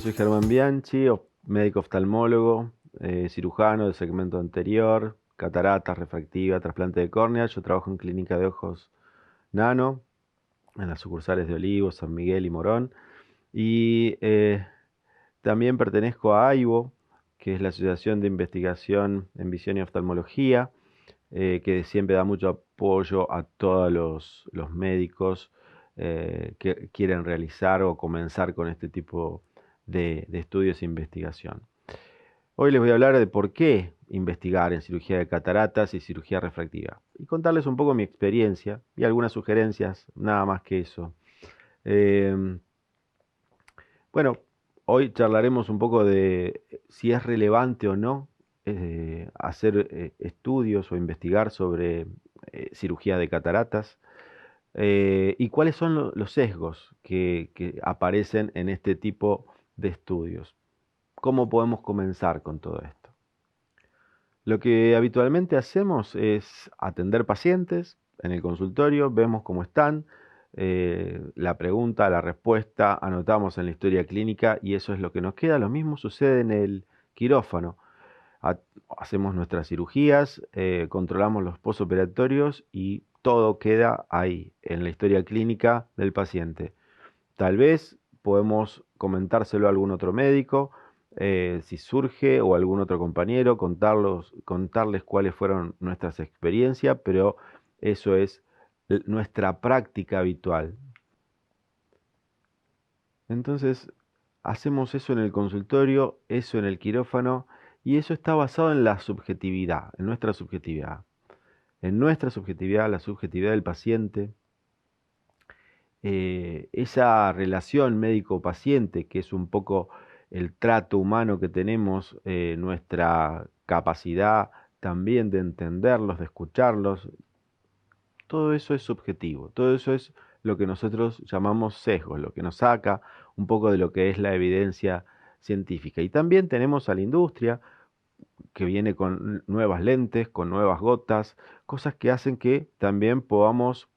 soy Germán Bianchi, médico oftalmólogo, cirujano del segmento anterior, cataratas, refractiva, trasplante de córnea. Yo trabajo en Clínica de Ojos Nano, en las sucursales de Olivos, San Miguel y Morón. Y también pertenezco a AIVO, que es la Asociación de Investigación en Visión y Oftalmología, que siempre da mucho apoyo a todos los médicos que quieren realizar o comenzar con este tipo de estudios e investigación. Hoy les voy a hablar de por qué investigar en cirugía de cataratas y cirugía refractiva y contarles un poco mi experiencia y algunas sugerencias, nada más que eso. Em, bueno, hoy charlaremos un poco de si es relevante o no hacer estudios o investigar sobre cirugía de cataratas y cuáles son los sesgos que aparecen en este tipo de estudios. ¿Cómo podemos comenzar con todo esto? Lo que habitualmente hacemos es atender pacientes en el consultorio, vemos cómo están, la pregunta, la respuesta, anotamos en la historia clínica y eso es lo que nos queda. Lo mismo sucede en el quirófano. Hacemos nuestras cirugías, controlamos los postoperatorios y todo queda ahí, en la historia clínica del paciente. Tal vez podemos comentárselo a algún otro médico, si surge, o algún otro compañero, contarles cuáles fueron nuestras experiencias, pero eso es nuestra práctica habitual. Entonces, hacemos eso en el consultorio, eso en el quirófano, y eso está basado en la subjetividad, en nuestra subjetividad. En nuestra subjetividad, la subjetividad del paciente, esa relación médico-paciente, que es un poco el trato humano que tenemos, nuestra capacidad también de entenderlos, de escucharlos, todo eso es subjetivo, todo eso es lo que nosotros llamamos sesgos, lo que nos saca un poco de lo que es la evidencia científica. Y también tenemos a la industria que viene con nuevas lentes, con nuevas gotas, cosas que hacen que también podamos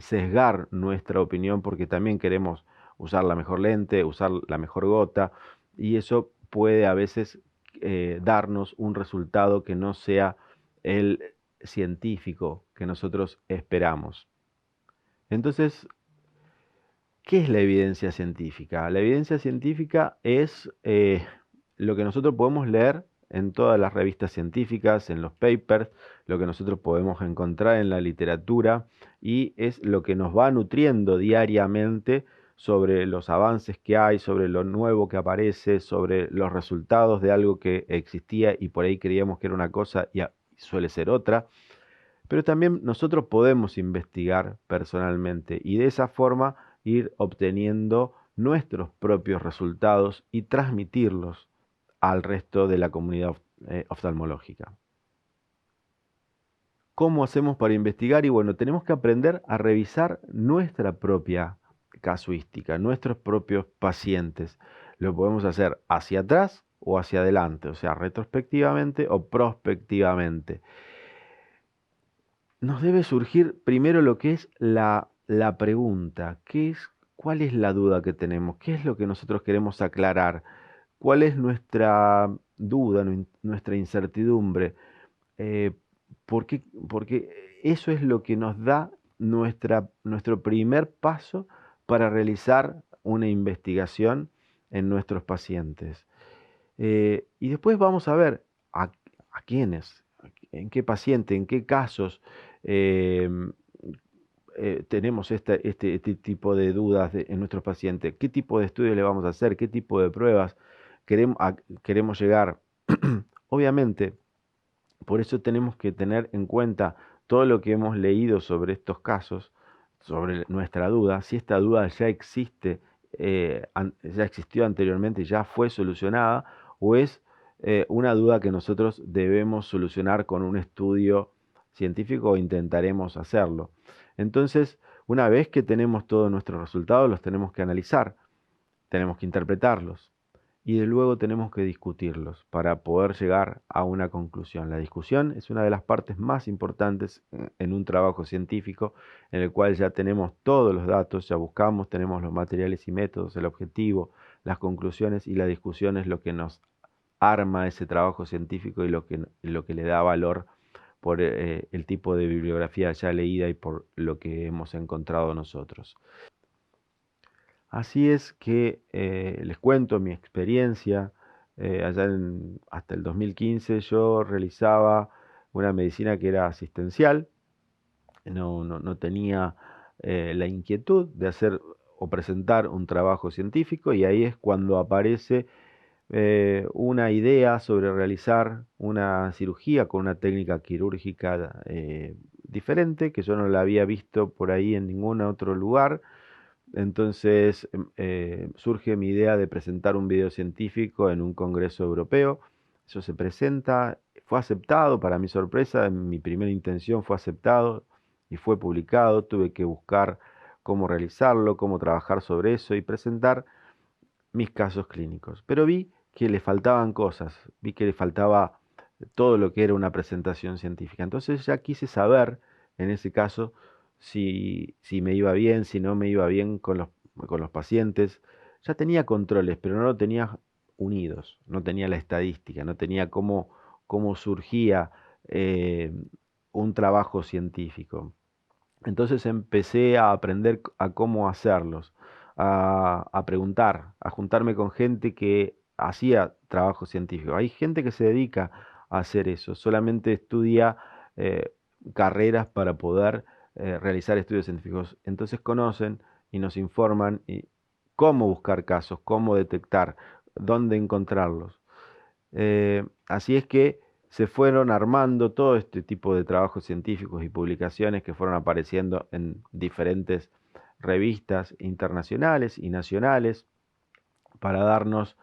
sesgar nuestra opinión porque también queremos usar la mejor lente, usar la mejor gota y eso puede a veces darnos un resultado que no sea el científico que nosotros esperamos. Entonces, ¿qué es la evidencia científica? La evidencia científica es lo que nosotros podemos leer en todas las revistas científicas, en los papers, lo que nosotros podemos encontrar en la literatura y es lo que nos va nutriendo diariamente sobre los avances que hay, sobre lo nuevo que aparece, sobre los resultados de algo que existía y por ahí creíamos que era una cosa y suele ser otra. Pero también nosotros podemos investigar personalmente y de esa forma ir obteniendo nuestros propios resultados y transmitirlos al resto de la comunidad oftalmológica. ¿Cómo hacemos para investigar? Y bueno, tenemos que aprender a revisar nuestra propia casuística, nuestros propios pacientes. Lo podemos hacer hacia atrás o hacia adelante, o sea, retrospectivamente o prospectivamente. Nos debe surgir primero lo que es la pregunta, ¿cuál es la duda que tenemos? ¿Qué es lo que nosotros queremos aclarar? ¿Cuál es nuestra duda, nuestra incertidumbre? Eh, porque eso es lo que nos da nuestro primer paso para realizar una investigación en nuestros pacientes. Y después vamos a ver a quiénes, en qué paciente, en qué casos em, tenemos este tipo de dudas en nuestros pacientes, qué tipo de estudios le vamos a hacer, qué tipo de pruebas queremos llegar. Obviamente, por eso tenemos que tener en cuenta todo lo que hemos leído sobre estos casos, sobre nuestra duda, si esta duda ya existe, ya existió anteriormente, ya fue solucionada, o es una duda que nosotros debemos solucionar con un estudio científico o intentaremos hacerlo. Entonces, una vez que tenemos todos nuestros resultados, los tenemos que analizar, tenemos que interpretarlos y de luego tenemos que discutirlos para poder llegar a una conclusión. La discusión es una de las partes más importantes en un trabajo científico en el cual ya tenemos todos los datos, ya buscamos, tenemos los materiales y métodos, el objetivo, las conclusiones y la discusión es lo que nos arma ese trabajo científico y lo que le da valor por el tipo de bibliografía ya leída y por lo que hemos encontrado nosotros. Así es que les cuento mi experiencia. Hasta el 2015 yo realizaba una medicina que era asistencial, no tenía la inquietud de hacer o presentar un trabajo científico, y ahí es cuando aparece una idea sobre realizar una cirugía con una técnica quirúrgica diferente, que yo no la había visto por ahí en ningún otro lugar. Entonces surge mi idea de presentar un video científico en un congreso europeo. Eso se presenta, fue aceptado, para mi sorpresa, en mi primera intención fue aceptado y fue publicado. Tuve que buscar cómo realizarlo, cómo trabajar sobre eso y presentar mis casos clínicos. Pero vi que le faltaban cosas, vi que le faltaba todo lo que era una presentación científica. Entonces ya quise saber, en ese caso, si me iba bien, si no me iba bien con los pacientes. Ya tenía controles, pero no lo tenía unidos, no tenía la estadística, no tenía cómo surgía eh, un trabajo científico. Entonces empecé a aprender a cómo hacerlos, a preguntar, a juntarme con gente que hacía trabajo científico. Hay gente que se dedica a hacer eso, solamente estudia eh, carreras para poder realizar estudios científicos. Entonces conocen y nos informan cómo buscar casos, cómo detectar, dónde encontrarlos. Así es que se fueron armando todo este tipo de trabajos científicos y publicaciones que fueron apareciendo en diferentes revistas internacionales y nacionales para darnos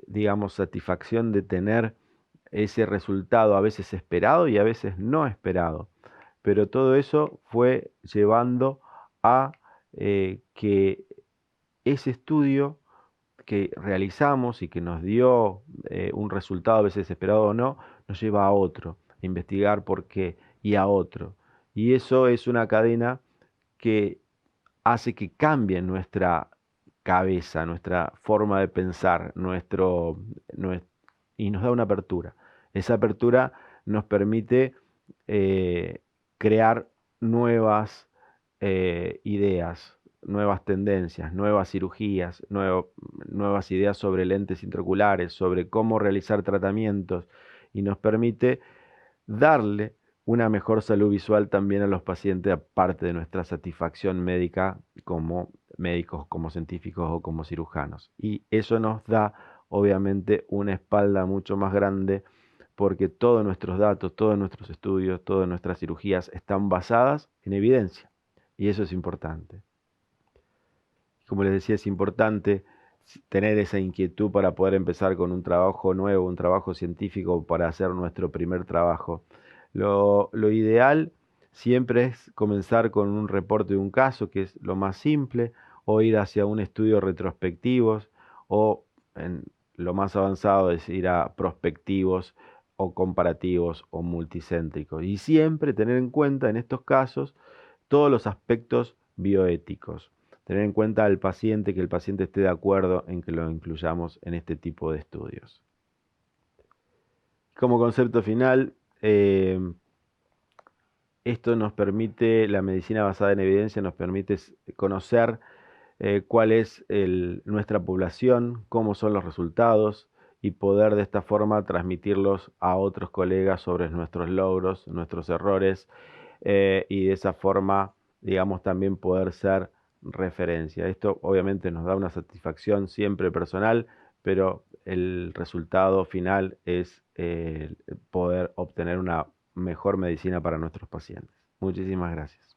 digamos, satisfacción de tener ese resultado a veces esperado y a veces no esperado. Pero todo eso fue llevando a que ese estudio que realizamos y que nos dio un resultado a veces esperado o no, nos lleva a otro, a investigar por qué y a otro. Y eso es una cadena que hace que cambie nuestra cabeza, nuestra forma de pensar, y nos da una apertura. Esa apertura nos permite eh, crear nuevas ideas, nuevas tendencias, nuevas cirugías, nuevas ideas sobre lentes intraoculares, sobre cómo realizar tratamientos, y nos permite darle una mejor salud visual también a los pacientes, aparte de nuestra satisfacción médica como médicos, como científicos o como cirujanos. Y eso nos da, obviamente, una espalda mucho más grande, porque todos nuestros datos, todos nuestros estudios, todas nuestras cirugías están basadas en evidencia. Y eso es importante. Como les decía, es importante tener esa inquietud para poder empezar con un trabajo nuevo, un trabajo científico para hacer nuestro primer trabajo. Lo ideal siempre es comenzar con un reporte de un caso, que es lo más simple, o ir hacia un estudio retrospectivos, o en lo más avanzado es ir a prospectivos o comparativos o multicéntricos. Y siempre tener en cuenta en estos casos todos los aspectos bioéticos. Tener en cuenta al paciente, que el paciente esté de acuerdo en que lo incluyamos en este tipo de estudios. Como concepto final, esto nos permite, la medicina basada en evidencia nos permite conocer cuál es nuestra población, cómo son los resultados, y poder de esta forma transmitirlos a otros colegas sobre nuestros logros, nuestros errores, y de esa forma, digamos, también poder ser referencia. Esto obviamente nos da una satisfacción siempre personal, pero el resultado final es poder obtener una mejor medicina para nuestros pacientes. Muchísimas gracias.